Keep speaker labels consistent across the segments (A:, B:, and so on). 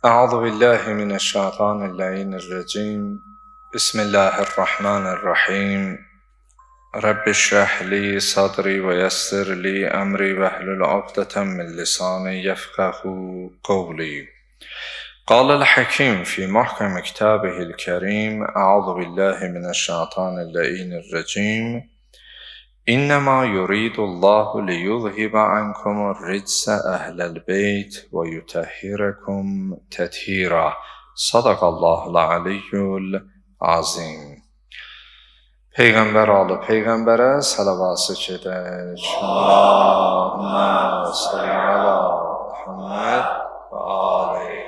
A: أعوذ بالله من الشيطان اللعين الرجيم بسم الله الرحمن الرحيم رب اشرح لي صدري ويسر لي أمري واحلل عقدة من لساني يفقه قولي قال الحكيم في محكم كتابه الكريم أعوذ بالله من الشيطان اللعين الرجيم إنما يريد الله ليذهب عنكم الرجس أهل البيت ويطهركم تطهيرا صدق الله العلي العظيم. Peyğəmbər alı Peyğəmbərə səlavası gedək. Allahümmə salli ala Muhammed və ali.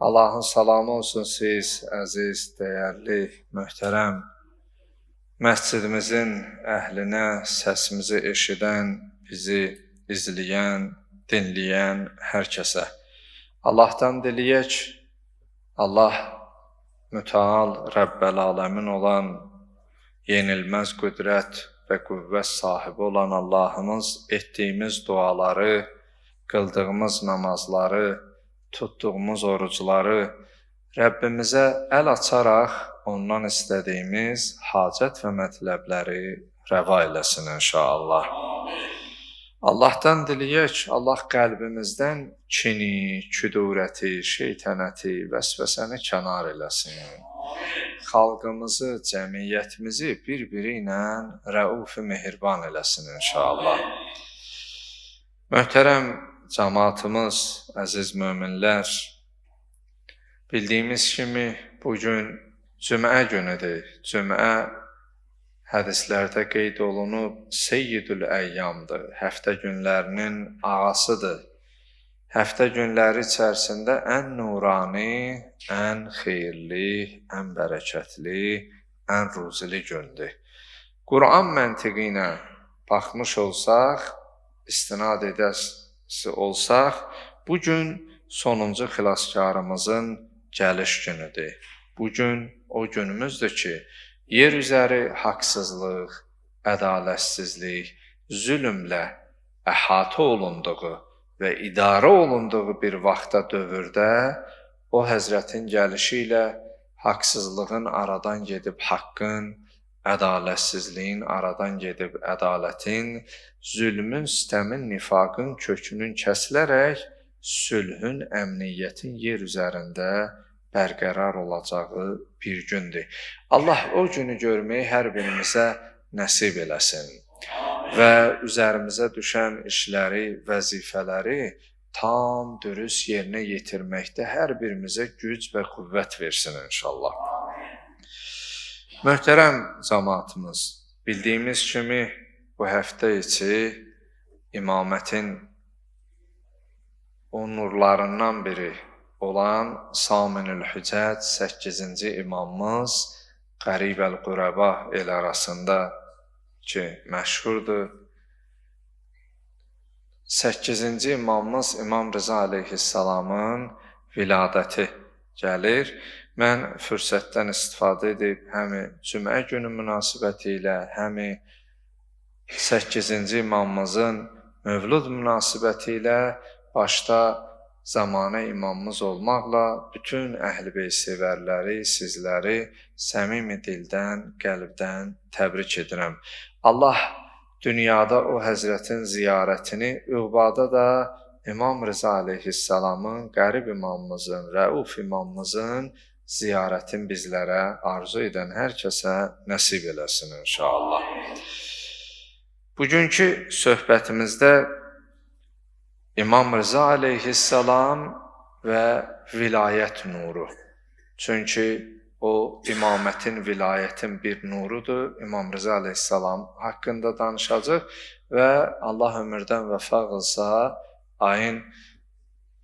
A: Allahın salamı olsun siz, əziz, dəyərli, möhtərəm məscidimizin əhlinə, səsimizi eşidən, bizi izləyən, dinləyən hər kəsə. Allahdan diləyək, Allah mütəal Rəbbəl aləmin olan, yenilməz qüdrət və qüvvət sahibi olan Allahımız etdiyimiz duaları, qıldığımız namazları, tutduğumuz orucları Rəbbimizə əl açaraq ondan istədiyimiz hacət və mətləbləri rəva eləsin inşallah. Allahdan diləyək, Allah qəlbimizdən kini, küdurəti, şeytanəti, vəsvəsəni kənar eləsin. Xalqımızı, cəmiyyətimizi bir-biri ilə rəuf-i mehriban eləsin inşallah. Möhtərəm cəmaatımız, əziz möminlər, bildiyimiz kimi bugün Cümə günüdür. Cümə hədislərdə qeyd olunub Seyyidül Əyyamdır, həftə günlərinin ağasıdır. Həftə günləri içərisində ən nurani, ən xeyirli, ən bərəkətli, ən ruzili gündür. Quran məntiqi ilə baxmış olsaq, istinad edəsi olsaq, bugün sonuncu xilaskarımızın gəliş günüdür. Bugün o günümüzdür ki, yer üzəri haqsızlıq, ədalətsizlik, zülmlə əhatə olunduğu və idarə olunduğu bir vaxtda, dövrdə o Həzrətin gəlişi ilə haqsızlığın aradan gedib haqqın, ədalətsizliyin aradan gedib ədalətin, zülmün, sistəmin, nifaqın kökünün kəsilərək sülhün, əmniyyətin yer üzərində bərqərar olacağı bir gündür. Allah o günü görməyi hər birimizə nəsib eləsin və üzərimizə düşən işləri, vəzifələri tam, dürüst yerinə yetirməkdə hər birimizə güc və qüvvət versin inşallah. Möhtərəm cəmaatımız, bildiyimiz kimi bu həftə içi imamətin o nurlarından biri olan Saminül Hüccət 8-ci imamımız Qərib əl-Qurəba el arasında ki, məşhurdur. 8-ci imamımız İmam Rıza əleyhissalamın viladəti gəlir. Mən fürsətdən istifadə edib həmi Cümə günü münasibəti ilə, həmi 8-ci imamımızın mövlud münasibəti ilə başda zamanə imamımız olmaqla bütün Əhl-i sevərləri, sizləri səmimi dildən, qəlbdən təbrik edirəm. Allah dünyada o Həzrətin ziyarətini, üqbada da İmam Rıza əleyhissalamın, qərib imamımızın, rəuf imamımızın ziyarətin bizlərə arzu edən hər kəsə nəsib eləsin inşallah. Bugünkü söhbətimizdə İmam Rıza əleyhissalam və vilayət nuru. Çünki o imamətin, vilayətin bir nurudur. İmam Rıza əleyhissalam haqqında danışacaq və Allah ömürdən vəfa qılsa ayın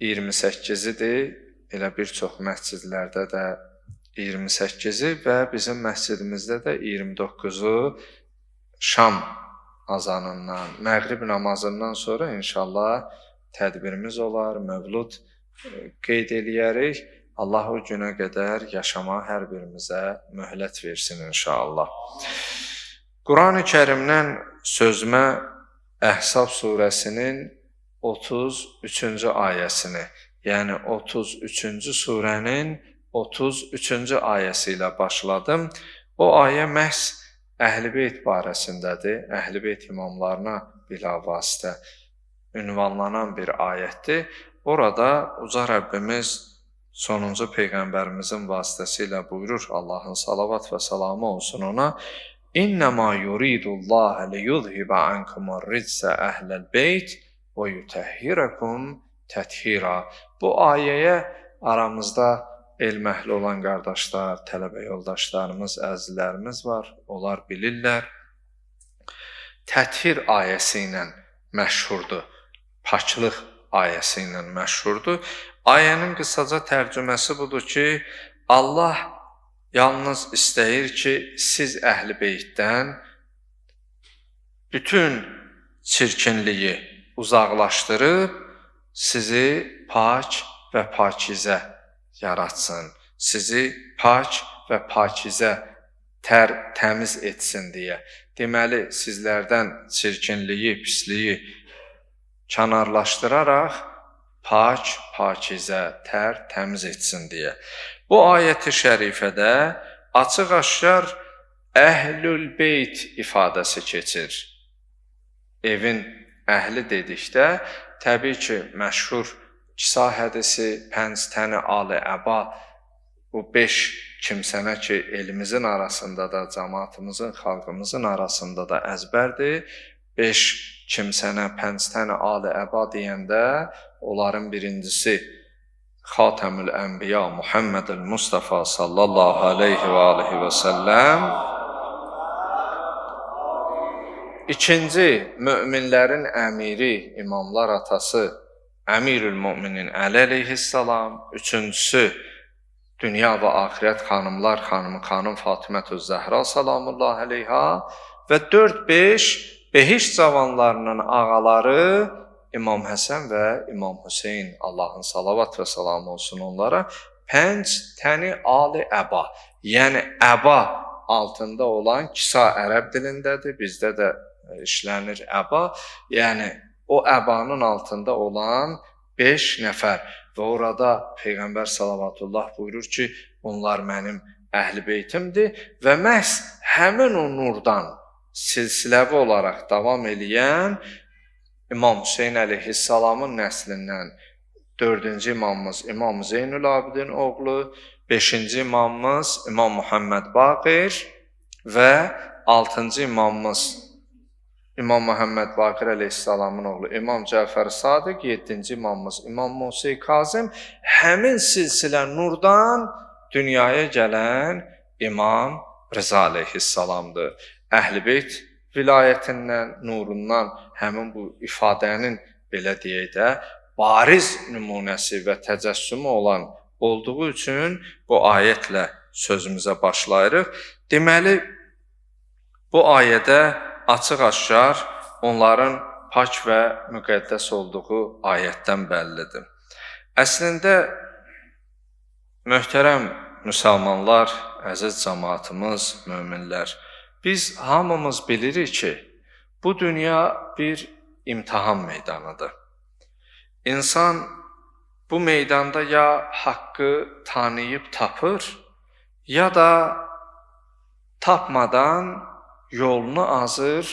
A: 28-idir. Elə bir çox məscidlərdə də 28-i və bizim məscidimizdə də 29-u şam azanından, məğrib namazından sonra inşallah tədbirimiz olar, mövlud qeyd eləyərik. Allah o günə qədər yaşama hər birimizə möhlət versin inşallah. Quran-ı Kərimdən sözmə Əhzab surəsinin 33-cü ayəsini, yəni 33-cü surənin 33-cü ayəsi ilə başladım. O ayə məhz Əhl-i-Beyt barəsindədir. Əhl-i-Beyt imamlarına bilavasitə ünvanlanan bir ayətdir. Orada Uca Rəbbimiz sonuncu Peyğəmbərimizin vasitəsilə buyurur, Allahın salavat və salamı olsun ona, İnnəmā yuridullah liyuzhibə ankumur-rizsə əhləl-beyt və yutəhhirəkum təthira. Bu ayəyə aramızda elm əhli olan qardaşlar, tələbə yoldaşlarımız, əzizlərimiz var. Onlar bilirlər. Təthir ayəsi ilə məşhurdur. Paklıq ayəsi ilə məşhurdur. Ayənin qısaca tərcüməsi budur ki, Allah yalnız istəyir ki, siz Əhl-i-Beytdən bütün çirkinliyi uzaqlaşdırıb, sizi pak və pakizə yaratsın. Sizi pak və pakizə təmiz etsin deyə. Deməli, sizlərdən çirkinliyi, pisliyi kənarlaşdıraraq pak, pakizə, təmiz etsin deyə. Bu ayət-i şərifədə açıq-aşkar Əhlül-Beyt ifadəsi keçir. Evin əhli dedikdə, təbii ki, məşhur Kisa hədisi, 5 təni Ali-Əba, bu 5 kimsənə ki, elimizin arasında da, cəmaatımızın, xalqımızın arasında da əzbərdir. 5 kimsənə 5 təni Ali-Əba deyəndə, onların birincisi Xatəmül Ənbiya Muhammedül Mustafa sallallahu aleyhi və alihi və səlləm. İkinci, möminlərin əmiri, imamlar atası Əmirül Müminin Əli əleyhissalam. Üçüncüsü, dünya və axirət xanımlar xanım Fatimətüz Zəhra salamullah əleyha. Və 4-5 behiş cavanlarının ağaları İmam Həsən və İmam Hüseyin, Allahın salavat və salamı olsun onlara, 5 təni Ali-Əba, yəni əba altında olan, Kisa ərəb dilindədir, bizdə də işlənir əba, yəni o əbanın altında olan 5 nəfər və orada Peyğəmbər salavatullah buyurur ki, onlar mənim Əhl-i-Beytimdir və məhz həmin o nurdan silsiləvi olaraq davam eləyən İmam Hüseyin əleyhissalamın nəslindən 4-cü imamımız İmam Zeynül Abidin oğlu, 5-ci imamımız İmam Muhammed Baqir və 6-cı imamımız İmam Muhammed Baqir əleyhissalamın oğlu İmam Cəfər Sadiq, 7-ci imamımız İmam Musa Kazım, həmin silsilə nurdan dünyaya gələn İmam Rıza əleyhissalamdır. Əhl-i-Beyt vilayətindən, nurundan həmin bu ifadənin, belə deyək də, bariz nümunəsi və təcəssümü olan olduğu üçün bu ayətlə sözümüzə başlayırıq. Deməli, bu ayədə açıq-aşkar onların pak və müqəddəs olduğu ayətdən bəllidir. Əslində, möhtərəm müsəlmanlar, əziz cəmaatımız, möminlər, biz hamımız bilirik ki, bu dünya bir imtahan meydanıdır. İnsan bu meydanda ya haqqı tanıyıb tapır, ya da tapmadan yolunu azır,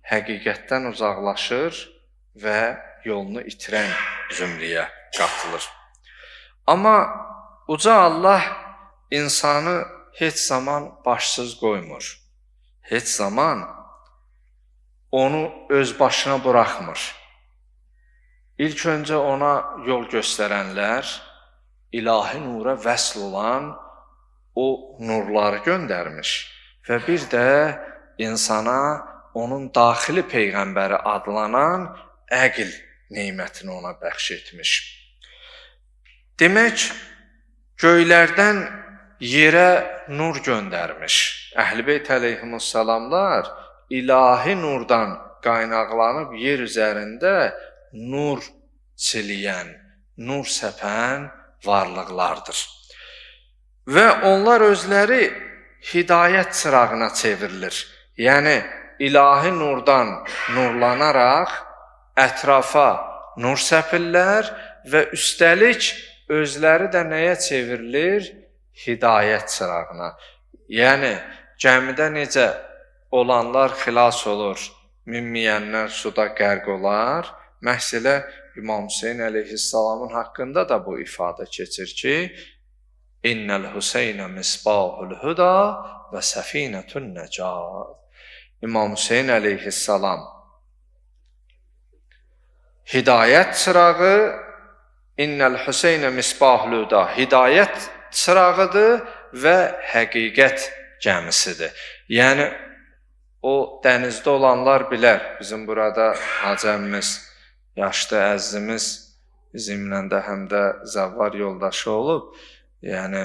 A: həqiqətdən uzaqlaşır və yolunu itirən zümrəyə qatılır. Amma Uca Allah insanı heç zaman başsız qoymur. Heç zaman onu öz başına buraxmır. İlk öncə ona yol göstərənlər, ilahi nura vəsl olan o nurları göndərmiş və bir də insana onun daxili Peyğəmbəri adlanan əql neymətini ona bəxş etmiş. Demək, göylərdən yerə nur göndərmiş. Əhl-i-Beyt əleyhimussalamlar ilahi nurdan qaynaqlanıb yer üzərində nur çiliyən, nur səpən varlıqlardır. Və onlar özləri hidayət çırağına çevrilir. Yəni, ilahi nurdan nurlanaraq ətrafa nur səpirlər və üstəlik özləri də nəyə çevrilir? Hidayət çırağına. Yəni, gəmidə necə olanlar xilas olur, minməyənlər suda qərq olar. Məhz elə İmam Hüseyn əleyhissalamın haqqında da bu ifadə keçir ki, İnnəl Hüseynə misbahul huda və səfinətun nəcat. İmam Hüseyn əleyhissalam hidayət çırağı, İnnəl Hüseynə misbahul huda hidayət çırağıdır və həqiqət gəmisidir. Yəni, o dənizdə olanlar bilər. Bizim burada hacəmimiz, yaşlı əzzimiz bizimlə də həm də zəvvar yoldaşı olub. Yəni,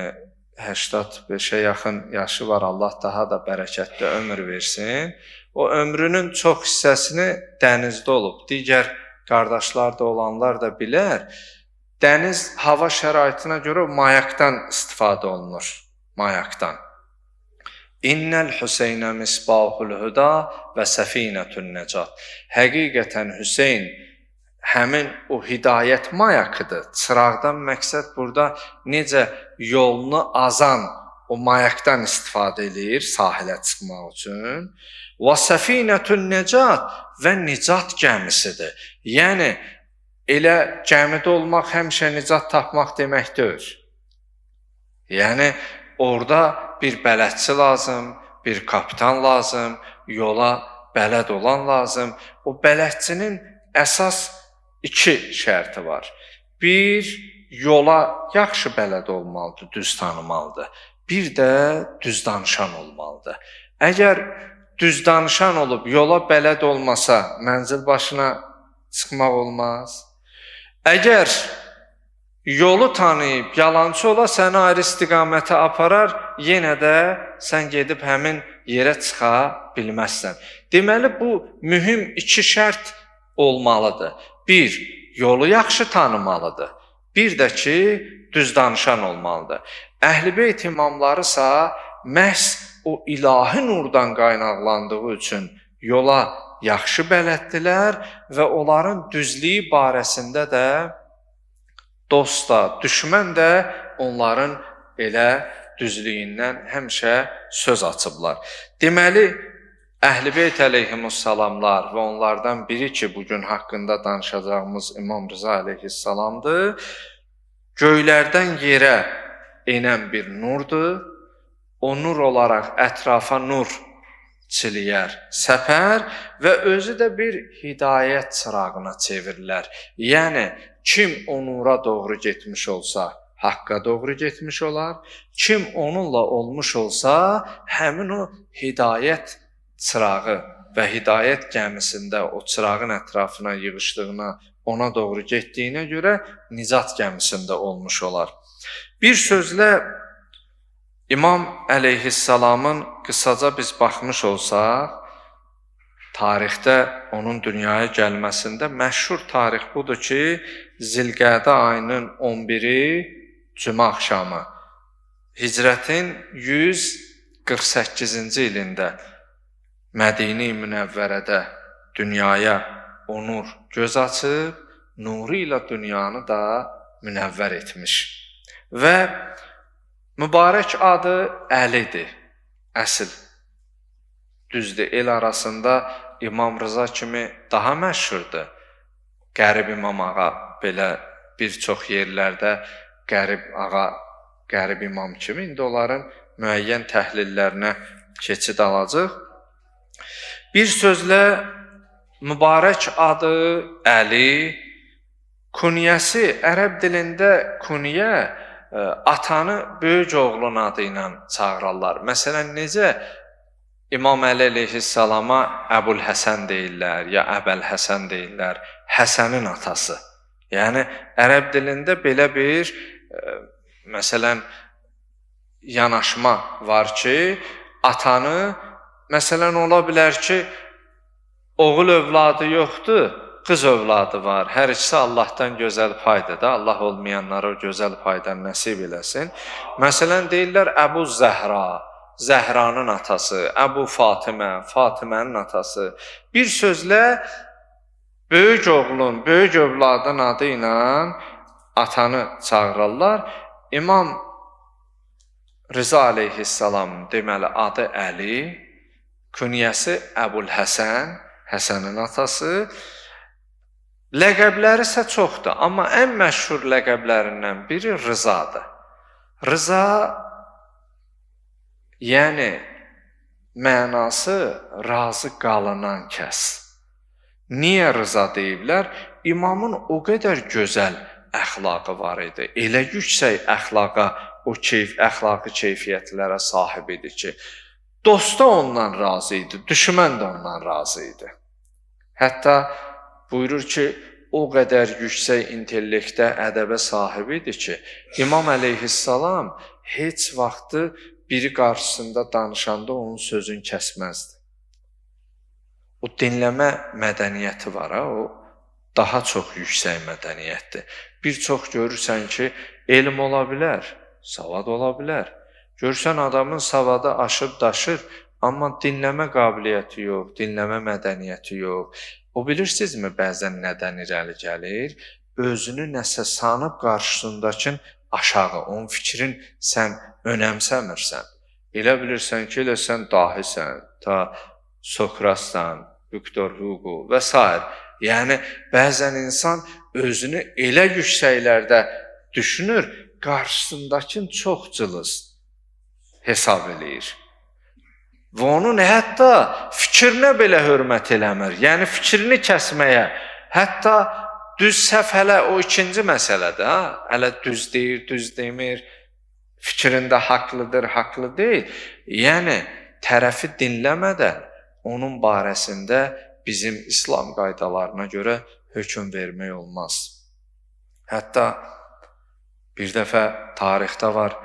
A: 85-ə yaxın yaşı var. Allah daha da bərəkətli ömür versin. O ömrünün çox hissəsini dənizdə olub. Digər qardaşlar da olanlar da bilər. Dəniz hava şəraitinə görə mayakdan istifadə olunur. Mayakdan. İnnəl Hüseynə misbahul huda və səfinətun nəcat. Həqiqətən Hüseyn həmin o hidayət mayakıdır. Çıraqdan məqsəd burada necə yolunu azan o mayakdan istifadə edir sahilə çıxmaq üçün. Və səfinətun nəcat və nicat gəmisidir. Yəni, elə gəmidə olmaq həmişə nicat tapmaq demək deyil. Yəni, orada bir bələdçi lazım, bir kapitan lazım, yola bələd olan lazım. O bələdçinin əsas 2 şərti var. Bir, yola yaxşı bələd olmalıdır, düz tanımalıdır. Bir də düz danışan olmalıdır. Əgər düz danışan olub yola bələd olmasa, mənzil başına çıxmaq olmaz. Əgər yolu tanıyıb yalançı ola, səni ayrı istiqamətə aparar, yenə də sən gedib həmin yerə çıxa bilməzsən. Deməli, bu mühüm 2 şərt olmalıdır. Bir, yolu yaxşı tanımalıdır. Bir də ki, düz danışan olmalıdır. Əhl-i-Beyt imamlarısa məhz o ilahi nurdan qaynaqlandığı üçün yola yaxşı bələddilər və onların düzlüyü barəsində də dost da, düşmən də onların elə düzlüyündən həmişə söz açıblar. Deməli, Əhl-i-Beyt əleyhimussalamlar və onlardan biri ki, bugün haqqında danışacağımız İmam Rıza əleyhissalamdır, göylərdən yerə enən bir nurdur. O nur olaraq ətrafa nur çiliyər, səpər və özü də bir hidayət çırağına çevirilər. Yəni, kim o nura doğru getmiş olsa, haqqa doğru getmiş olar. Kim onunla olmuş olsa, həmin o hidayət çırağı və hidayət gəmisində o çırağın ətrafına yığışdığına, ona doğru getdiyinə görə nicat gəmisində olmuş olar. Bir sözlə, İmam əleyhissalamın qısaca biz baxmış olsaq, tarixdə onun dünyaya gəlməsində məşhur tarix budur ki, Zilqədə ayının 11-i Cümə axşamı, Hicrətin 148-ci ilində Mədini Münəvvərədə dünyaya o nur göz açıb, nuru ilə dünyanı da münəvvər etmiş. Və mübarək adı Əlidir, əsl. Düzdür, el arasında İmam Rıza kimi daha məşhurdur. Qərib İmam ağa belə bir çox yerlərdə Qərib ağa, Qərib İmam kimi, indi onların müəyyən təhlillərinə keçid alacaq. Bir sözlə, mübarək adı Əli, künyəsi, ərəb dilində künyə, atanı böyük oğlun adı ilə çağırırlar. Məsələn, necə İmam Əli əleyhissalama Əbul Həsən deyirlər, ya Əbəl Həsən deyirlər, Həsənin atası. Yəni, ərəb dilində belə bir, məsələn, yanaşma var ki, atanı, məsələn, ola bilər ki, oğul övladı yoxdur, qız övladı var. Hər ikisi Allahdan gözəl paydır da. Allah olmayanlara o gözəl paydan nəsib eləsin. Məsələn, deyirlər Əbu Zəhra, Zəhranın atası, Əbu Fatimə, Fatimənin atası. Bir sözlə, böyük oğlun, böyük övladın adı ilə atanı çağırırlar. İmam Rıza aleyhissalam deməli adı Əli, künyəsi Əbulhəsən, Həsənin atası. Ləqəbləri isə çoxdur, amma ən məşhur ləqəblərindən biri Rızadır. Rıza, yəni mənası razı qalınan kəs. Niyə Rıza deyiblər? İmamın o qədər gözəl əxlaqı var idi. Elə yüksək əxlaqa, əxlaqi keyfiyyətlərə sahib idi ki, dost da ondan razı idi, düşmən də ondan razı idi. Hətta buyurur ki, o qədər yüksək intellektə, ədəbə sahib idi ki, İmam əleyhissalam heç vaxtı biri qarşısında danışanda onun sözünü kəsməzdi. O dinləmə mədəniyyəti var, o daha çox yüksək mədəniyyətdir. Bir çox görürsən ki, elm ola bilər, savad ola bilər. Görürsən adamın savadı aşıb daşır, amma dinləmə qabiliyyəti yox, dinləmə mədəniyyəti yox. O bilirsinizmi bəzən nədən irəli gəlir? Özünü nəsə sanıb qarşısındakın aşağı, onun fikrin sən önəmsəmirsən. Elə bilirsən ki, elə sən dahisən, ta Sokratsan, Viktor Hugo və s. Yəni, bəzən insan özünü elə yüksəklərdə düşünür, qarşısındakın çox cılız hesab eləyir. Və onun hətta fikrinə belə hörmət eləmir. Yəni, fikrini kəsməyə, hətta düz səhv hələ o ikinci məsələdir. Hələ düz deyir, düz demir, fikrində haqlıdır, haqlı deyil. Yəni, tərəfi dinləmədən onun barəsində bizim İslam qaydalarına görə hökm vermək olmaz. Hətta bir dəfə tarixdə var,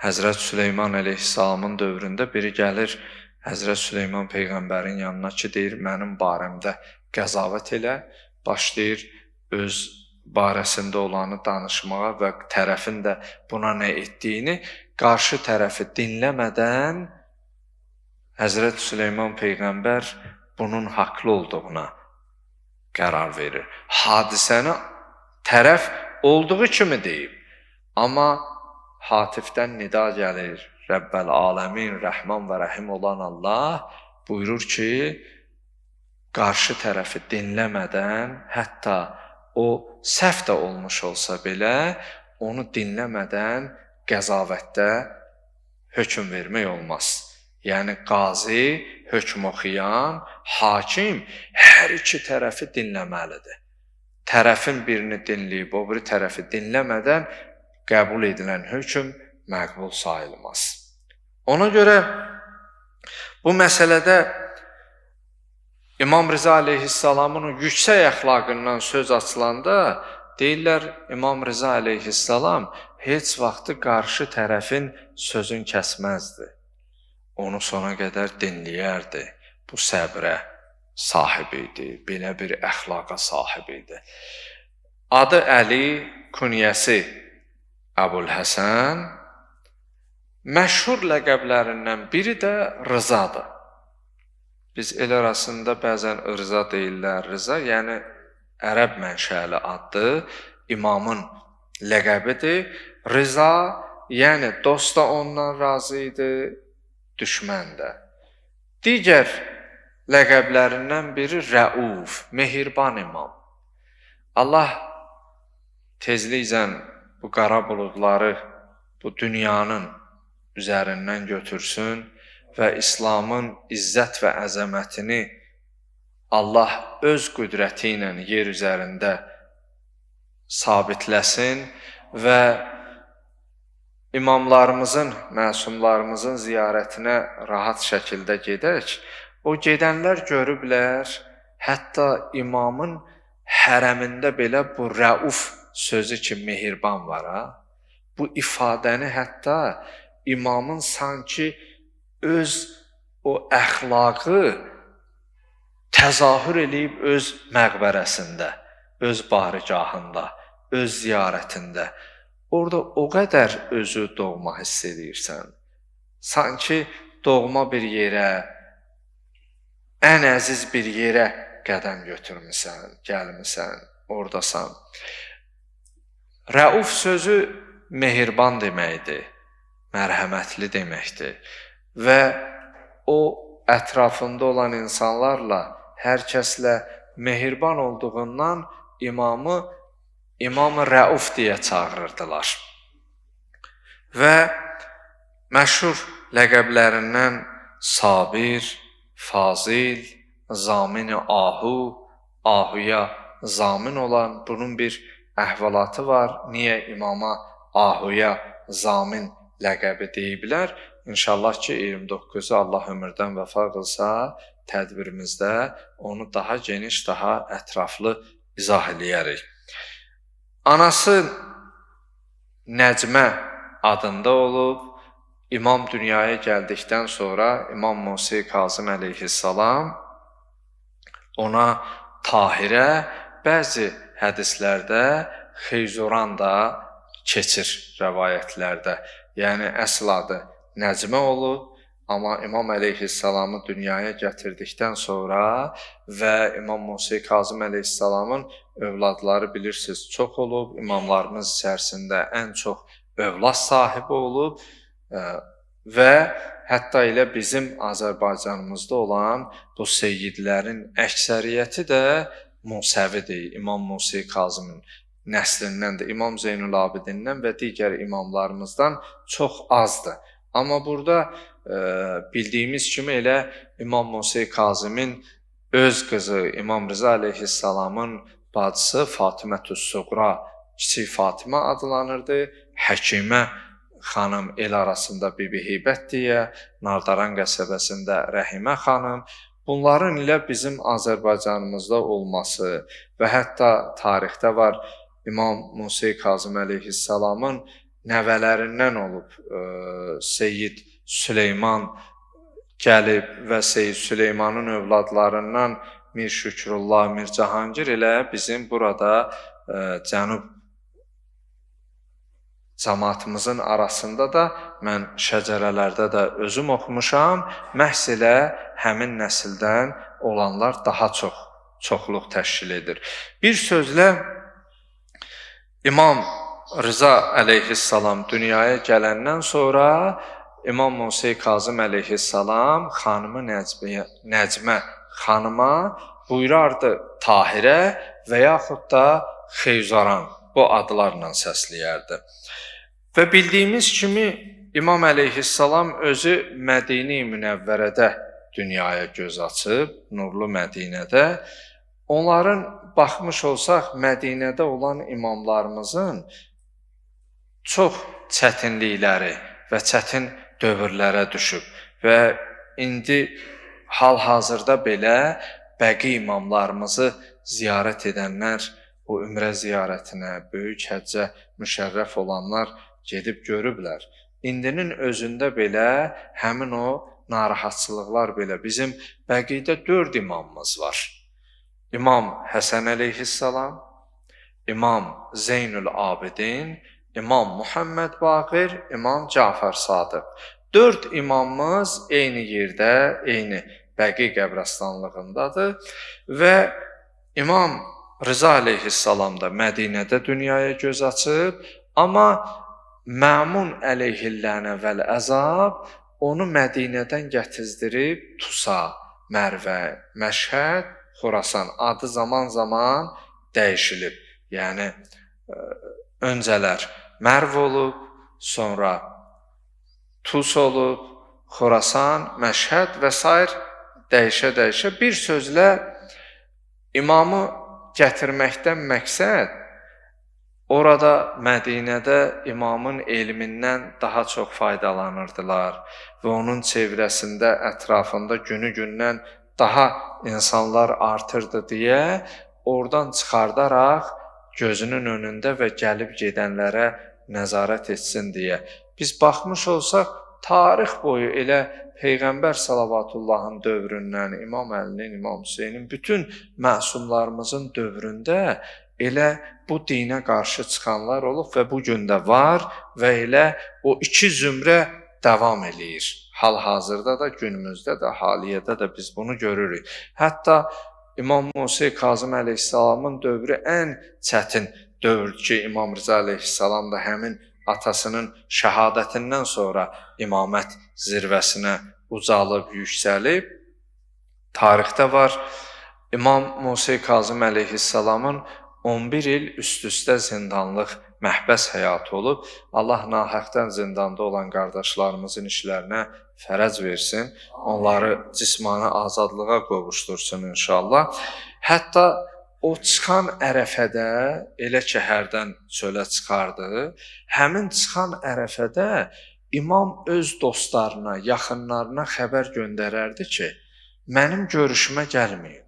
A: Həzrət Süleyman əleyhissalamın dövründə biri gəlir, Həzrət Süleyman Peyğəmbərin yanına ki, deyir, mənim barəmdə qəzavət elə, başlayır öz barəsində olanı danışmağa və tərəfin də buna nə etdiyini, qarşı tərəfi dinləmədən Həzrət Süleyman Peyğəmbər bunun haqlı olduğuna qərar verir. Hadisəni tərəf olduğu kimi deyib. Amma hatifdən nida gəlir. Rəbbəl aləmin, rəhman və rəhim olan Allah buyurur ki, qarşı tərəfi dinləmədən, hətta o səhv də olmuş olsa belə, onu dinləmədən qəzavətdə hökm vermək olmaz. Yəni, qazi, hökm oxuyan, hakim hər iki tərəfi dinləməlidir. Tərəfin birini dinləyib, o biri tərəfi dinləmədən qəbul edilən hökm məqbul sayılmaz. Ona görə bu məsələdə İmam Rıza aleyhissalamın yüksək əxlaqından söz açılanda deyirlər, İmam Rıza aleyhissalam heç vaxtı qarşı tərəfin sözün kəsməzdi. Onu sona qədər dinləyərdi. Bu səbrə sahib idi, belə bir əxlaqa sahib idi. Adı Əli, künyəsi Əbulhəsən, məşhur ləqəblərindən biri də Rızadır. Biz el arasında bəzən Rıza deyirlər, Rıza, yəni ərəb mənşəli addır, imamın ləqəbidir. Rıza, yəni dost da ondan razı idi, düşmən də. Digər ləqəblərindən biri Rəuf, mehriban imam. Allah tezliklə bu qara buludları bu dünyanın üzərindən götürsün və İslamın izzət və əzəmətini Allah öz qüdrəti ilə yer üzərində sabitləsin və imamlarımızın, məsumlarımızın ziyarətinə rahat şəkildə gedək. O gedənlər görüblər, hətta imamın hərəmində belə bu Rəuf sözü ki, mehriban var. Bu ifadəni hətta imamın sanki öz o əxlaqı təzahür eləyib öz məqbərəsində, öz barigahında, öz ziyarətində. Orada o qədər özü doğma hiss edirsən. Sanki doğma bir yerə, ən əziz bir yerə qədəm götürmüsən, gəlmisən, oradasan. Rəuf sözü mehriban deməkdir, mərhəmətli deməkdir və o ətrafında olan insanlarla, hər kəslə mehriban olduğundan İmam-ı Rəuf deyə çağırırdılar. Və məşhur ləqəblərindən Sabir, Fazil, Zamin-i Ahu, Ahuya zamin olan bunun bir əhvalatı var. Niyə imama Ahuya zamin ləqəbi deyiblər? İnşallah ki, 29-u Allah ömürdən vəfa qılsa, tədbirimizdə onu daha geniş, daha ətraflı izah eləyərik. Anası Nəcmə adında olub, İmam dünyaya gəldikdən sonra İmam Musa Kazım əleyhissalam ona Tahirə, bəzi hədislərdə Xeyzoran da keçir rəvayətlərdə. Yəni, əsl adı Nəcmə olub, amma İmam əleyhissalamı dünyaya gətirdikdən sonra və İmam Musa Kazım əleyhissalamın övladları bilirsiniz çox olub, imamlarımız içərisində ən çox övlad sahibi olub və hətta elə bizim Azərbaycanımızda olan bu seyyidlərin əksəriyyəti də Musəvidir. İmam Musa Kazımın nəslindən də, İmam Zeynul-Abidindən və digər imamlarımızdan çox azdır. Amma burada bildiyimiz kimi elə İmam Musa Kazımın öz qızı İmam Rıza əleyhissalamın bacısı Fatimətüs-Suğra, Kiçik Fatimə adlanırdı. Həkimə xanım el arasında Bibi Heybət deyə, Nardaran qəsəbəsində Rəhimə xanım. Bunların ilə bizim Azərbaycanımızda olması və hətta tarixdə var İmam Musa Kazım əleyhissalamın nəvələrindən olub Seyyid Süleyman gəlib və Seyyid Süleymanın övladlarından Mir Şükrullah, Mir Cahangir ilə bizim burada Cənub cəmaatımızın arasında da mən şəcərələrdə də özüm oxumuşam, məhz elə həmin nəsildən olanlar daha çoxluq təşkil edir. Bir sözlə İmam Rıza əleyhissalam dünyaya gələndən sonra İmam Musa Kazım əleyhissalam xanımı Nəcmə xanıma buyurardı Tahirə və yaxud da Xeyzoran bu adlarla səsləyərdi. Və bildiyimiz kimi İmam əleyhissalam özü Mədinə-i Münəvvərədə dünyaya göz açıb, nurlu Mədinədə. Onların baxmış olsaq Mədinədə olan imamlarımızın çox çətinlikləri və çətin dövrlərə düşüb və indi hal-hazırda belə bəqi imamlarımızı ziyarət edənlər, bu ümrə ziyarətinə, böyük həccə müşərrəf olanlar gedib görüblər. İndinin özündə belə həmin o narahatçılıqlar belə. Bizim bəqidə 4 imamımız var. İmam Həsən əleyhissalam, İmam Zeynul-Abidin, İmam Muhammed Baqir, İmam Cafər Sadıq. 4 imamımız eyni yerdə, eyni bəqi qəbirstanlığındadır və İmam Rıza əleyhissalam da Mədinədə dünyaya göz açıb, amma Məmun əleyhillənə vəl-əzab onu Mədinədən gətizdirib Tusa, Mərvə, Məşhəd, Xorasan adı zaman-zaman dəyişilib. Yəni, öncələr Mərv olub, sonra Tus olub, Xorasan, Məşhəd və s. dəyişə-dəyişə. Bir sözlə imamı gətirməkdən məqsəd orada Mədinədə imamın elmindən daha çox faydalanırdılar və onun çevrəsində, ətrafında günü-gündən daha insanlar artırdı deyə oradan çıxardaraq gözünün önündə və gəlib gedənlərə nəzarət etsin deyə. Biz baxmış olsaq, tarix boyu elə Peyğəmbər salavatullahın dövründən, İmam Əlinin, İmam Hüseynin, bütün məsumlarımızın dövründə elə bu dinə qarşı çıxanlar olub və bu gün də var və elə o 2 zümrə davam eləyir. Hal-hazırda da, günümüzdə də, haliyyədə də biz bunu görürük. Hətta İmam Musa Kazım əleyhissalamın dövrü ən çətin dövrdü ki, İmam Rıza əleyhissalam da həmin atasının şəhadətindən sonra imamət zirvəsinə ucalıb, yüksəlib. Tarixdə var, İmam Musa Kazım əleyhissalamın 11 il üst-üstə zindanlıq məhbəs həyatı olub. Allah nahaqqdan zindanda olan qardaşlarımızın işlərinə fərəc versin, onları cismani azadlığa qovuşdursun inşallah. Hətta o çıxan ərəfədə, elə ki, hərdən çölə çıxardı, həmin çıxan ərəfədə imam öz dostlarına, yaxınlarına xəbər göndərərdi ki, mənim görüşümə gəlməyin.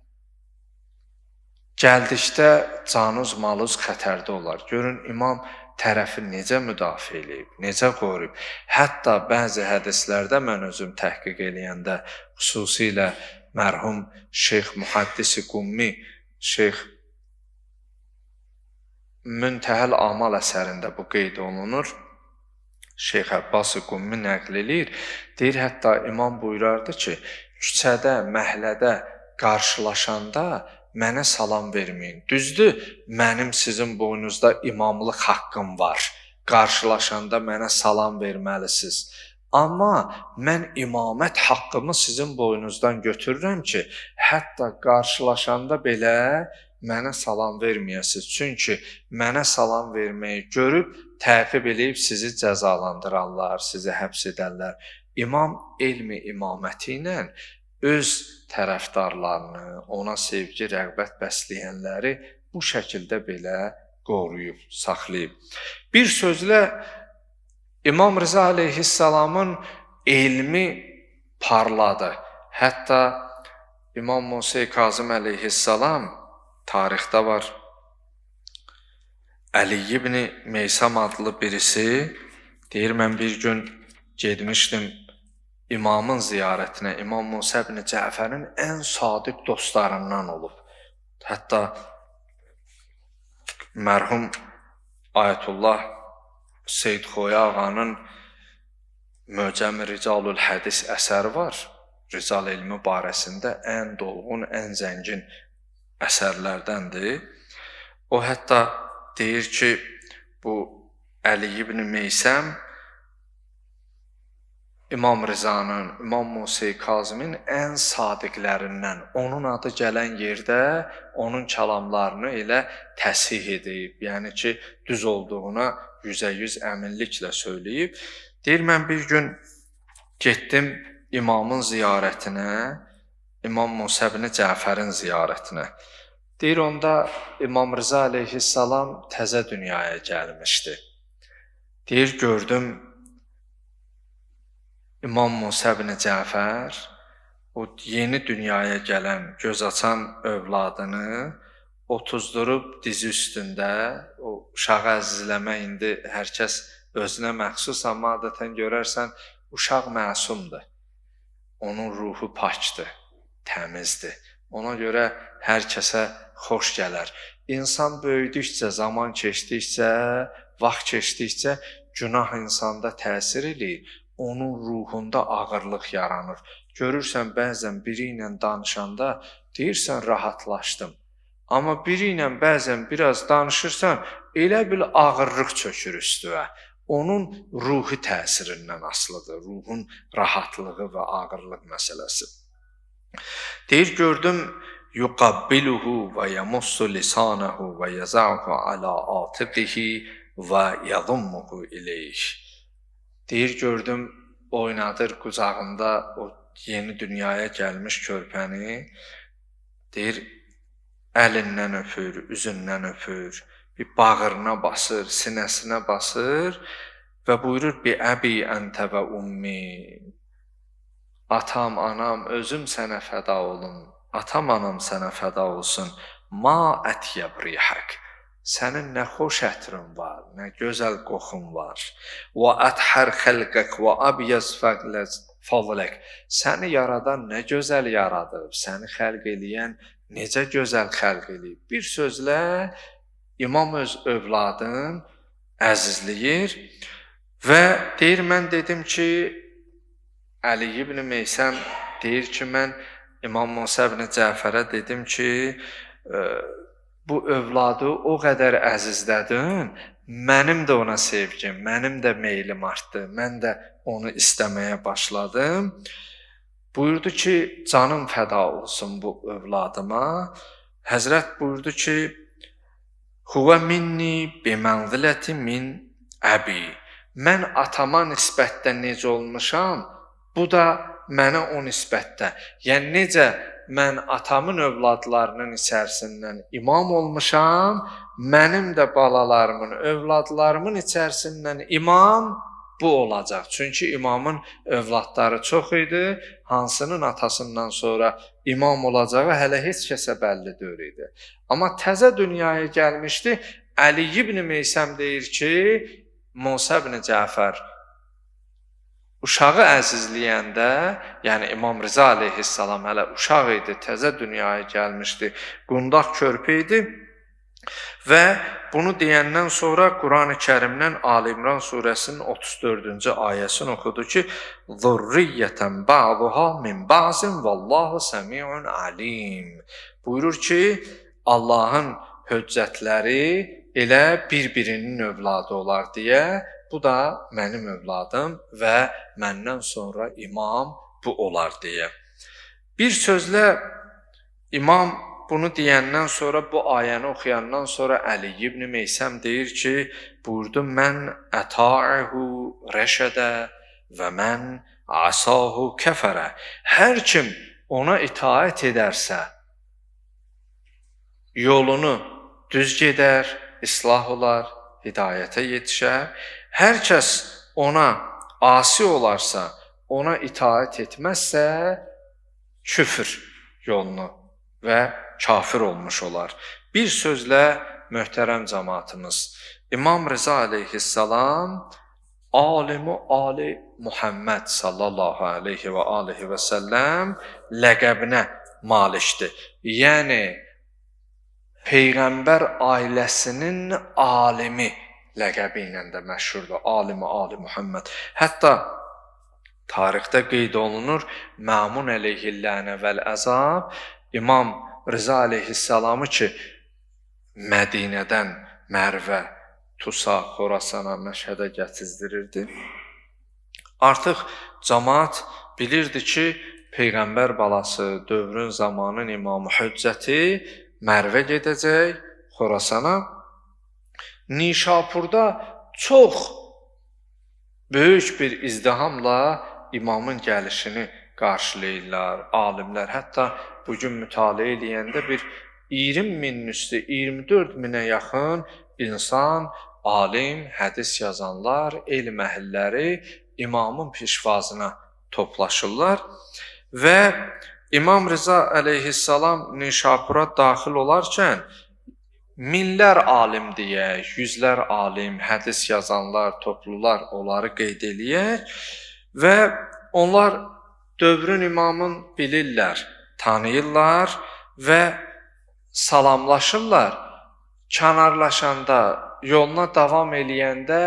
A: Gəldikdə canınız, malınız xətərdə olar. Görün, imam tərəfi necə müdafiə edib, necə qoruyub. Hətta bəzi hədislərdə mən özüm təhqiq eləyəndə, xüsusilə mərhum Şeyx Muhaddis-i Qummi, Şeyx Müntəhəl Amal əsərində bu qeyd olunur. Şeyx Abbas-ı Qummi nəql edir. Deyir, hətta imam buyurardı ki, küçədə, məhəllədə qarşılaşanda mənə salam verməyin. Düzdür, mənim sizin boynunuzda imamlıq haqqım var. Qarşılaşanda mənə salam verməlisiniz. Amma mən imamət haqqımı sizin boynunuzdan götürürəm ki, hətta qarşılaşanda belə mənə salam verməyəsiniz. Çünki mənə salam verməyi görüb, təqib edib sizi cəzalandırarlar, sizi həbs edərlər. İmam elmi imaməti ilə öz tərəfdarlarını, ona sevgi, rəğbət bəsləyənləri bu şəkildə belə qoruyub, saxlayıb. Bir sözlə, İmam Rıza əleyhissalamın elmi parladı. Hətta İmam Musa Kazım əleyhissalam tarixdə var. Əli ibn Meysam adlı birisi deyir, mən bir gün getmişdim imamın ziyarətinə. İmam Musa ibn Cəfərin ən sadiq dostlarından olub. Hətta mərhum Ayətullah Seyyid Xoya ağanın Möcəm-i Ricalul Hədis əsəri var. Rical elmi barəsində ən dolğun, ən zəngin əsərlərdəndir. O hətta deyir ki, bu Əli ibn Meysəm İmam Rızanın, İmam Musa Kazımın ən sadiqlərindən, onun adı gələn yerdə onun kəlamlarını elə təsih edib, yəni ki, düz olduğuna 100% əminliklə söyləyib. Deyir, mən bir gün getdim imamın ziyarətinə, İmam Musa ibn Cəfərin ziyarətinə. Deyir, onda İmam Rıza əleyhissalam təzə dünyaya gəlmişdi. Deyir, gördüm İmam Musa ibn Cəfər o yeni dünyaya gələn, göz açan övladını otuzdurub dizi üstündə, o uşağı əzizləmə indi hər kəs özünə məxsus, amma adətən görərsən, uşaq məsumdur. Onun ruhu pakdır, təmizdir. Ona görə hər kəsə xoş gələr. İnsan böyüdükcə, zaman keçdikcə, vaxt keçdikcə günah insanda təsir eləyir. Onun ruhunda ağırlıq yaranır. Görürsən, bəzən biri ilə danışanda deyirsən, rahatlaşdım. Amma biri ilə bəzən biraz danışırsan, elə bil ağırlıq çökür üstüvə. Onun ruhi təsirindən asılıdır, ruhun rahatlığı və ağırlıq məsələsi. Deyir, gördüm, yuqabbiluhu və yamussu lisanahu və yaza'uhu ala atiqihi və yadummuhu ileyh. Deyir, gördüm, oynadır qucağında o yeni dünyaya gəlmiş körpəni. Deyir, əlindən öpür, üzündən öpür, bir bağırına basır, sinəsinə basır və buyurur, bi əbi əntə və ummi. Atam, anam, özüm sənə fəda olum, atam, anam sənə fəda olsun. Ma ətyəb rihək. Sənin nə xoş ətrin var, nə gözəl qoxun var. Və ətxər xəlqək və əbyəz fadlək. Səni yaradan nə gözəl yaradıb, səni xəlq eləyən necə gözəl xəlq eləyib. Bir sözlə, imam öz övladın əzizləyir və deyir, mən dedim ki, Əli ibn Meysəm deyir ki, mən İmam Musa ibn Cəfərə dedim ki, bu övladı o qədər əzizlədin, mənim də ona sevgim, mənim də meylim artdı, mən də onu istəməyə başladım. Buyurdu ki, canım fəda olsun bu övladıma. Həzrət buyurdu ki, Huvə minni bimənziləti min əbi. Mən atama nisbətdə necə olmuşam, bu da mənə o nisbətdə. Yəni necə mən atamın övladlarının içərisindən imam olmuşam, mənim də balalarımın, övladlarımın içərisindən imam bu olacaq. Çünki imamın övladları çox idi, hansının atasından sonra imam olacağı hələ heç kəsə bəlli deyil idi. Amma təzə dünyaya gəlmişdi. Əli ibn Meysəm deyir ki, Musa ibn Cəfər uşağı əzizləyəndə, yəni İmam Rıza əleyhissalam hələ uşaq idi, təzə dünyaya gəlmişdi, qundaq körpə idi və bunu deyəndən sonra Quran-ı Kərimdən Ali İmran surəsinin 34-cü ayəsini oxudu ki, "Zurriyyətən ba'duha min ba'zin vallahu semi'un alim." Buyurur ki, Allahın höccətləri elə bir-birinin övladı olar deyə, bu da mənim övladım və məndən sonra imam bu olar deyə. Bir sözlə imam bunu deyəndən sonra, bu ayəni oxuyandan sonra Əli ibn Meysəm deyir ki, buyurdu, mən əta'əhu rəşədə və mən asahu kəfərə. Hər kim ona itaət edərsə, yolunu düz gedər, islah olar, hidayətə yetişər. Hər kəs ona asi olarsa, ona itaət etməzsə, küfr yolunu və kafir olmuş olar. Bir sözlə möhtərəm cəmaatımız, İmam Rıza əleyhissalam alimu Ali Muhammed sallallahu aleyhi və alihi və səlləm ləqəbinə malikdir. Yəni Peyğəmbər ailəsinin alimi ləqəbi ilə də məşhurdur. Alimi Ali Muhammed. Hətta tarixdə qeyd olunur, Məmun əleyhillənə vəl-əzab İmam Rıza əleyhissalamı ki, Mədinədən Mərvə, Tusa, Xorasana, Məşhədə gətizdirirdi. Artıq cəmaat bilirdi ki, Peyğəmbər balası, dövrün zamanın imamı Hüccəti Mərvə gedəcək, Xorasana. Nişapurda çox böyük bir izdihamla imamın gəlişini qarşılayırlar, alimlər. Hətta bugün mütaliə edəndə bir 20 minin üstü, 24 minə yaxın insan, alim, hədis yazanlar, elm əhilləri imamın pişvazına toplaşırlar və İmam Rıza əleyhissalam Nişapura daxil olarkən minlər alim deyək, yüzlər alim, hədis yazanlar, toplular onları qeyd eləyək və onlar dövrün imamın bilirlər, tanıyırlar və salamlaşırlar. Kənarlaşanda, yoluna davam eləyəndə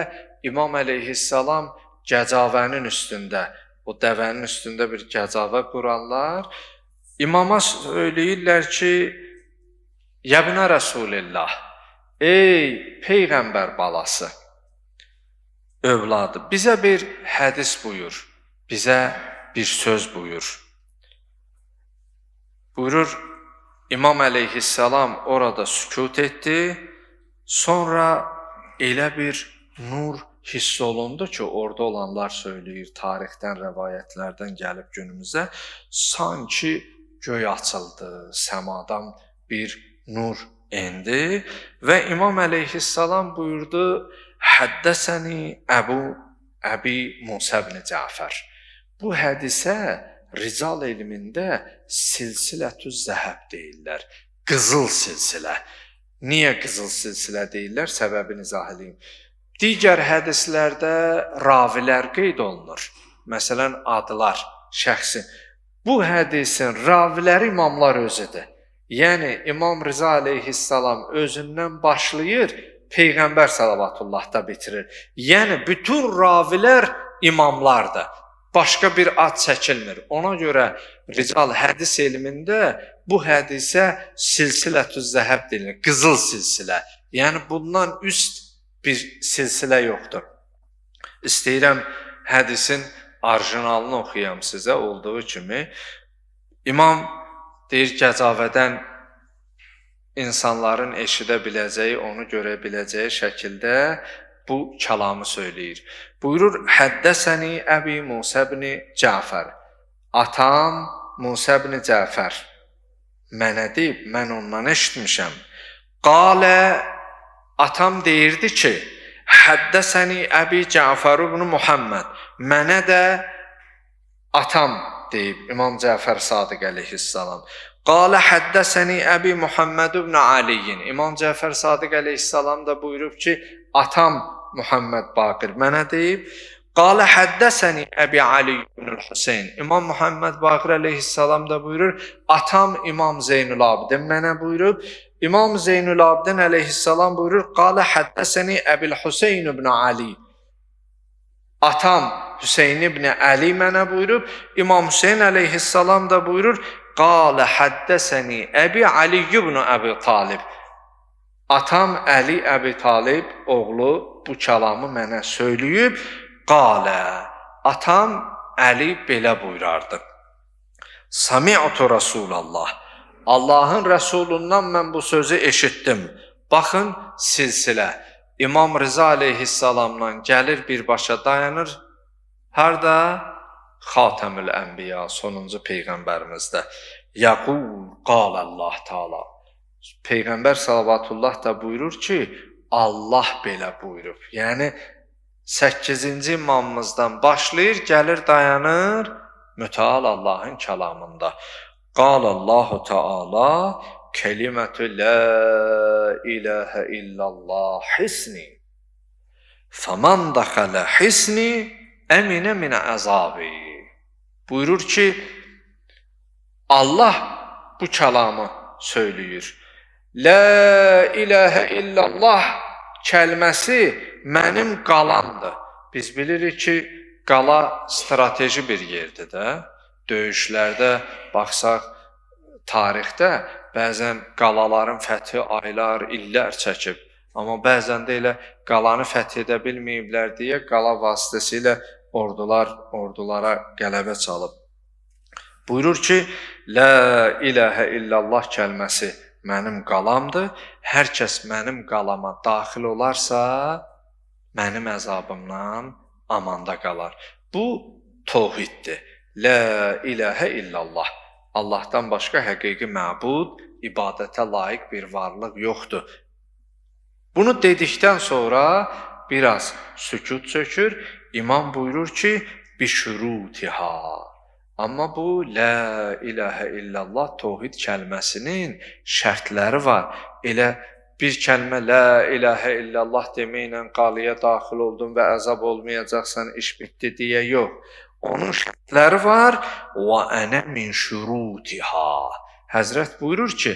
A: İmam əleyhissalam gəcavənin üstündə, o dəvənin üstündə bir gəcavə qurarlar. İmama söyləyirlər ki, Yəbnə Rəsulillah, ey Peyğəmbər balası, övladı, bizə bir hədis buyur, bizə bir söz buyur. Buyurur, İmam əleyhissalam orada sükut etdi, sonra elə bir nur hiss olundu ki, orada olanlar söyləyir, tarixdən, rəvayətlərdən gəlib günümüzə, sanki göy açıldı, səmadan bir nur endi və İmam əleyhissalam buyurdu, Həddəsəni Əbi Musa ibn Cəfər. Bu hədisə rical elmində silsilətü zəhəb deyirlər, qızıl silsilə. Niyə qızıl silsilə deyirlər? Səbəbini izah edeyim. Digər hədislərdə ravilər qeyd olunur. Məsələn, adlar, şəxsin. Bu hədisin raviləri imamlar özüdür. Yəni, İmam Rıza əleyhissalam özündən başlayır, Peyğəmbər salavatıllahda bitirir. Yəni, bütün ravilər imamlardır. başqa bir ad çəkilmir. Ona görə rical hədis elmində bu hədisə silsilətüz zəhəb deyilir, qızıl silsilə. Yəni bundan üst bir silsilə yoxdur. İstəyirəm hədisin orijinalını oxuyam sizə olduğu kimi. İmam deyir, gəcavədən insanların eşidə biləcəyi, onu görə biləcəyi şəkildə bu kəlamı söyləyir. Buyurur, Həddəsəni Əbi Musə ibn Cəfər. Atam Musə ibn Cəfər mənə deyib, mən ondan eşitmişəm. Qalə, atam deyirdi ki, Həddəsəni Əbi Cəfər ibn Muhammed. Mənə də atam deyib, İmam Cəfər Sadiq əleyhissalam. Qalə həddəsəni Əbi Muhammed ibn Aliyin. İmam Cəfər Sadiq əleyhissalam da buyurub ki, atam Muhammed Baqir mənə deyib. Qalə həddəsəni Əbi Ali ibn Hüseyn. İmam Muhammed Baqir əleyhissalam da buyurur, atam İmam Zeynul Abidin mənə buyurub. İmam Zeynul Abidin əleyhissalam buyurur, qalə həddəsəni Əbil Hüseyn ibn Ali. Atam Hüseyn ibn Ali mənə buyurub. İmam Hüseyn əleyhissalam da buyurur, qalə həddəsəni Əbi Ali ibn Əbi Talib. Atam Əli Əbi Talib oğlu bu kəlamı mənə söyləyib. Qalə, atam Əli belə buyurardı. Sami'tu Rasulallah. Allahın Rəsulundan mən bu sözü eşitdim. Baxın, silsilə. İmam Rıza aleyhissalamdan gəlir birbaşa dayanır. Harda? Xatəmül Ənbiya, sonuncu Peyğəmbərimizdə. Yəqul, qalallah Teala. Peyğəmbər salavatullah da buyurur ki, Allah belə buyurub. Yəni, 8-ci imamımızdan başlayır, gəlir dayanır mütəal Allahın kəlamında. Qalallahu Teala, Kelimetü la ilahe illallah hisni. Faman dakhala hisni emine min azabi. Buyurur ki, Allah bu kəlamı söyləyir. La ilahe illallah kəlməsi mənim qalamdır. Biz bilirik ki, qala strateji bir yerdir də. Döyüşlərdə baxsaq, tarixdə bəzən qalaların fəthi aylar, illər çəkib. Amma bəzən də elə qalanı fəth edə bilməyiblər deyə qala vasitəsilə ordulara qələbə çalıb. Buyurur ki, La ilahə illallah kəlməsi mənim qalamdır. Hər kəs mənim qalama daxil olarsa, mənim əzabımdan amanda qalar. Bu təvhiddir. La ilahə illallah. Allahdan başqa həqiqi məbud, ibadətə layiq bir varlıq yoxdur. Bunu dedikdən sonra biraz sükut çökür. İmam buyurur ki, bişurutiha. Amma bu la ilahə illallah təvhid kəlməsinin şərtləri var. Elə bir kəlmə la ilahə illallah deməklə qalaya daxil oldun və əzab olmayacaqsan, iş bitdi deyə yox. Onun şərtləri var. Və ənə min şurutiha. Həzrət buyurur ki,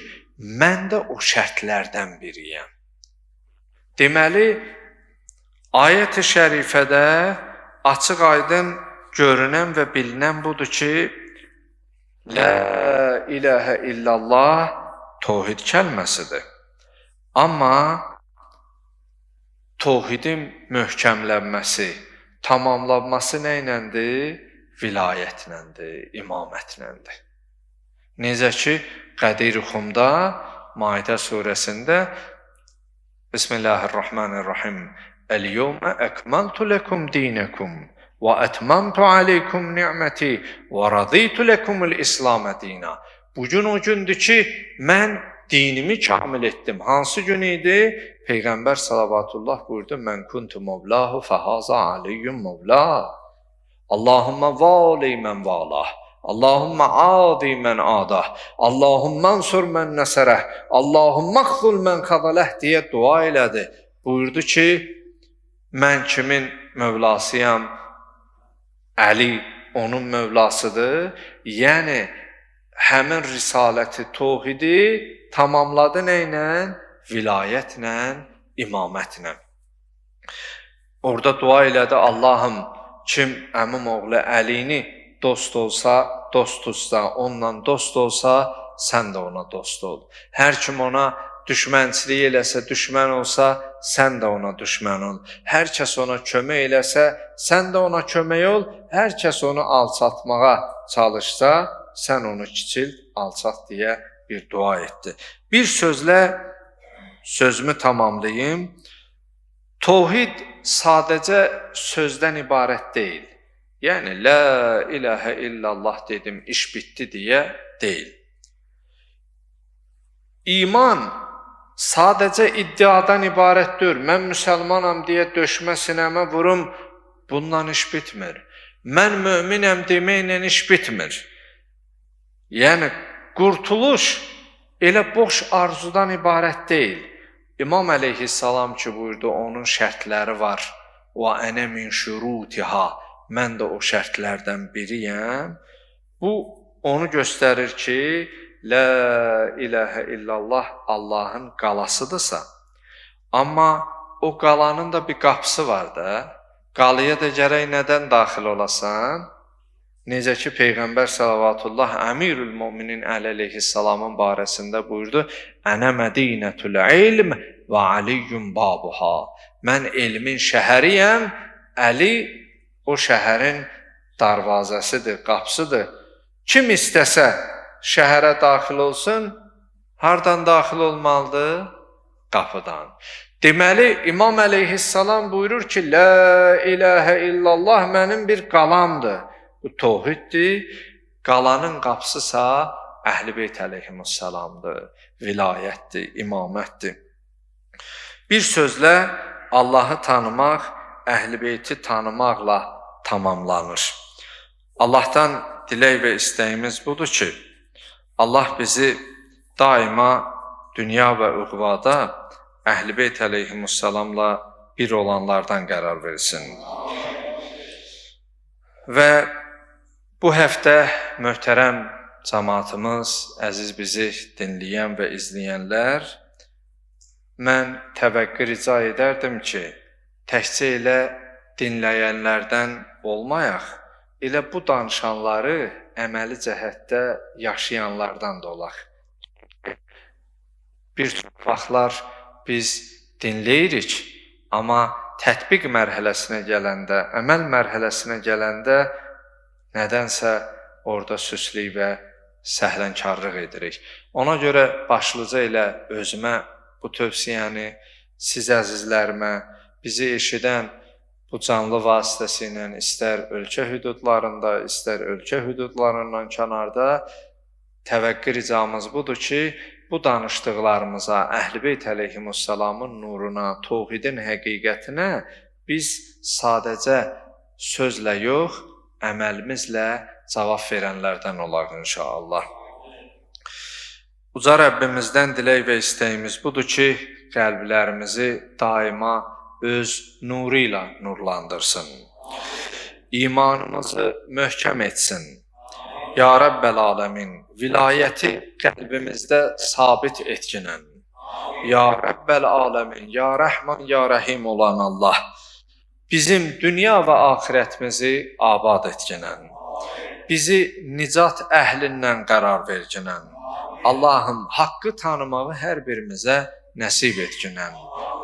A: mən də o şərtlərdən biriyəm. Deməli, ayət-i şərifədə açıq aydın görünən və bilinən budur ki, La ilahə illallah təvhid kəlməsidir. Amma təvhidin möhkəmlənməsi, tamamlanması nə iləndir? Vilayətləndir, imamətləndir. Necə ki, Qədir-i-Xumda, Maidə surəsində Bismillahirrahmanirrahim. Əl-yevmə əkməltu ləkum dinəkum və ətmamtu aleykum ni'məti və raditu ləkumul İslamə dina. Bugün o gündür ki, mən dinimi kamil etdim. Hansı gün idi? Peyğəmbər salavatullah buyurdu, mən kuntu mevlahu fəhaza aliyyum mevlah. Allahumma vali mən valah. Allahumma adi mən adah. Allahumma ansur mən nəsərəh. Allahumma xzul mən xazaləh deyə dua elədi. Buyurdu ki, mən kimin mövlasıyam? Əli onun mövlasıdır. Yəni, həmin risaləti, təvhidi tamamladı nə ilə? Vilayətlə, imamətlə. Orada dua elədi, Allahım, kim əmim oğlu Əlini dost olsa, dost tutsa, onunla dost olsa, sən də ona dost ol. Hər kim ona düşmənçilik eləsə, düşmən olsa, sən də ona düşmən ol. Hər kəs ona kömək eləsə, sən də ona kömək ol. Hər kəs onu alçatmağa çalışsa, sən onu kiçilt, alçat deyə bir dua etdi. Bir sözlə sözümü tamamlayım. Tövhid sadəcə sözdən ibarət deyil. Yəni, la ilahə illallah dedim, iş bitdi deyə deyil. İman sadəcə iddiadan ibarət deyil. Mən müsəlmanam deyə döşmə sinəmə vurum, bundan iş bitmir. Mən möminəm deməklə iş bitmir. Yəni, qurtuluş elə boş arzudan ibarət deyil. İmam əleyhissalam ki, buyurdu, onun şərtləri var. Və ənə min şurutiha. Mən də o şərtlərdən biriyəm. Bu, onu göstərir ki, la ilahə illallah Allahın qalasıdırsa, amma o qalanın da bir qapısı var da, qalaya da gərək nədən daxil olasan? Necə ki, Peyğəmbər salavatullah Əmirül Müminin əleyhissalamın barəsində buyurdu, Ənə mədinətül ilm və aliyyum babuha. Mən elmin şəhəriyəm, Əli o şəhərin darvazəsidir, qapısıdır. Kim istəsə şəhərə daxil olsun, hardan daxil olmalıdır? Qapıdan. Deməli, İmam əleyhissalam buyurur ki, la ilahə illallah mənim bir qalamdır. Bu tövhiddir. Qalanın qapısısa Əhl-i Beyt əleyhimussalamdır, vilayətdir, imamətdir. Bir sözlə Allahı tanımaq, Əhl-i Beyti tanımaqla tamamlanır. Allahdan dilək və istəyimiz budur ki, Allah bizi daima dünya və uqvada Əhl-i Beyt əleyhimussalamla bir olanlardan qərar versin. Və bu həftə möhtərəm cəmaatımız, əziz bizi dinləyən və izləyənlər, mən təvəqqə rica edərdim ki, təkcə elə dinləyənlərdən olmayaq, elə bu danışanları əməli cəhətdə yaşayanlardan da olaq. Bir çox vaxtlar biz dinləyirik, amma tətbiq mərhələsinə gələndə, əməl mərhələsinə gələndə nədənsə orada süslük və səhlənkarlıq edirik. Ona görə başlıca elə özümə bu tövsiyəni, siz əzizlərimə, bizi eşidən bu canlı vasitəsilə istər ölkə hüdudlarında, istər ölkə hüdudlarından kənarda təvəqqə ricamız budur ki, bu danışdıqlarımıza, Əhl-i Beyt əleyhimussalamın nuruna, tövhidin həqiqətinə biz sadəcə sözlə yox, əməlimizlə cavab verənlərdən olaq inşallah. Uca Rəbbimizdən dilək və istəyimiz budur ki, qəlblərimizi daima öz nuru ilə nurlandırsın. İmanımızı möhkəm etsin. Ya Rəbbəl aləmin, vilayəti qəlbimizdə sabit etkinən. Ya Rəbbəl aləmin, Ya Rəhman, Ya Rəhim olan Allah, bizim dünya və axirətimizi abad etkinən. Bizi nicat əhlindən qərar verginən. Allahım, haqqı tanımağı hər birimizə nəsib etkinən.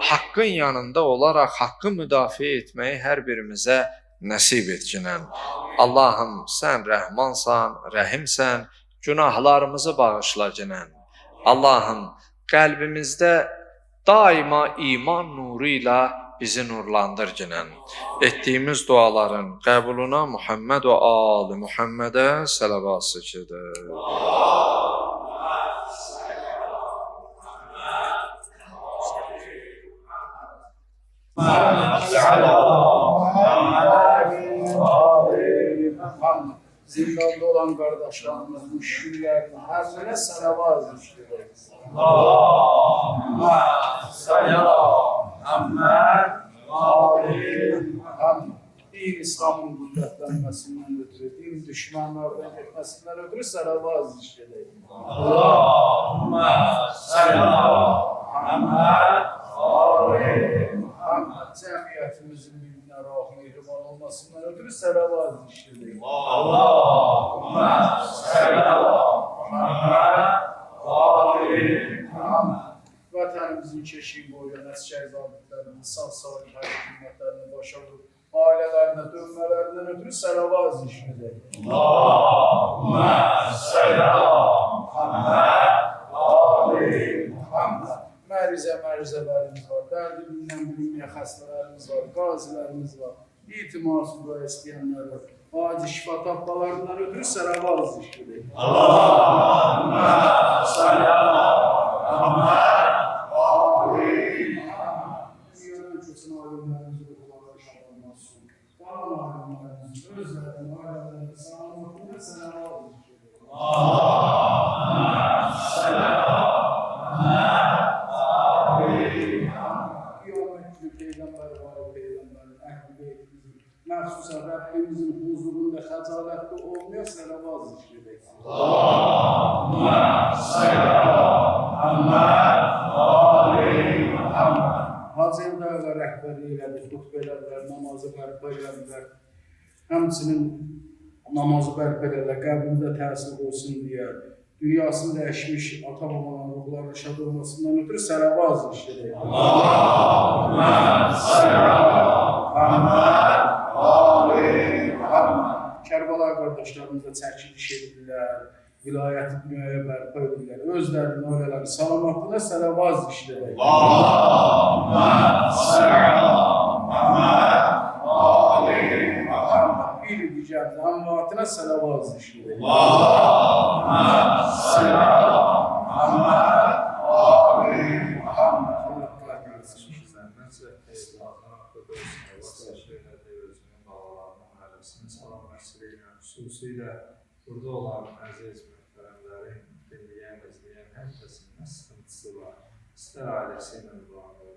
A: Haqqın yanında olaraq haqqı müdafiə etməyi hər birimizə nəsib etkinən. Allahım, sən rəhmansan, rəhimsən, günahlarımızı bağışla ginən. Allahım, qəlbimizdə daima iman nuru ilə bizi nurlandır ginən. Etdiyimiz duaların qəbuluna Muhammed və Ali Muhammedə səlavat çəkədir.
B: Zindanda olan qardaşlarımız, müşkillərin hər birə salavat zikredək.
C: Allahümme salam Muhammed
B: Amin. Din İslamın qüddətlənməsindən ötürü, din düşmənlərdən getməsindən ötürü salavat zikredək.
C: Allahümme salam Muhammed
B: Cəmiyyətimizin bilinə rahmeyli qurban olmasından ötürü salavat işlədik.
C: Allahümme salli ala Muhammed ve ali Muhammed.
B: Vətənimizin keşiyi boyunca əsgər zabitlərinin sağ-salamat hərəkətlərini başa vurub, ailələrinə dönmələrindən ötürü salavat işlədik.
C: Allahümme salli ala Muhammed ve ali Muhammed.
B: Mərizələrimiz var, dərdi bilinən bilinməyən xəstələrimiz var, qazilərimiz var, itiması dua istəyənlər var, acil şifa tapmalarından ötürü salavat işlədik.
C: Allahümme salli ala Muhammed ve ali
B: Dünyanın köçün alimlərimiz ruhları şadan olsun. Qalan alimlərimiz özlərinin, ailələrinin sağlamasına salavat işlədik.
C: Allahümme salli ala
B: Qiyamət günü Peyğəmbər var, Peyğəmbərin əhl-i beytimizin, məxsusən Rəbbimizin huzurunda xəcalətli olmaya salavat işlədik.
C: Allahümme salli ala Muhammed ve ali Muhammed.
B: Hazırda və rəhbərlik elədik, xutbələdilər, namazı bərpa elədilər. Həmçinin namazı bərpa elədilər, qəbulda təsir olsun deyə, dünyasını dəyişmiş ata-babaların ruhlarının şad olmasından ötürü salavat işlədik.
C: Allahümme salli ala Muhammed ve ali Muhammed.
B: Kərbəla qardaşlarımız da çəkiliş edirlər, vilayəti dünyaya bərpa edirlər, özlərinin ailələri salamatlığına salavat işlədik.
C: Allahümme salli ala Muhammed ve ali Muhammed.
B: Bir digər əmvatına salavat işlədik.
C: Allahümme salli ala Muhammed ve ali Muhammed.
B: Allah qəbul etsin.
D: Xüsusilə burada olan əziz mühtərəmlərin dinləyən, izləyən hər kəsində sıxıntısı var. İstər ailəsi ilə bağlı,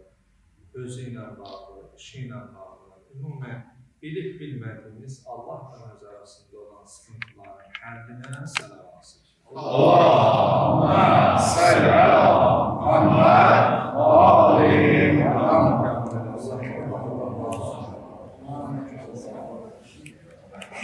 D: özü ilə bağlı, işi ilə bağlı, ümumən bilib bilmədiyiniz Allahla öz arasında olan sıxıntıların həllinə salavat.
C: Allah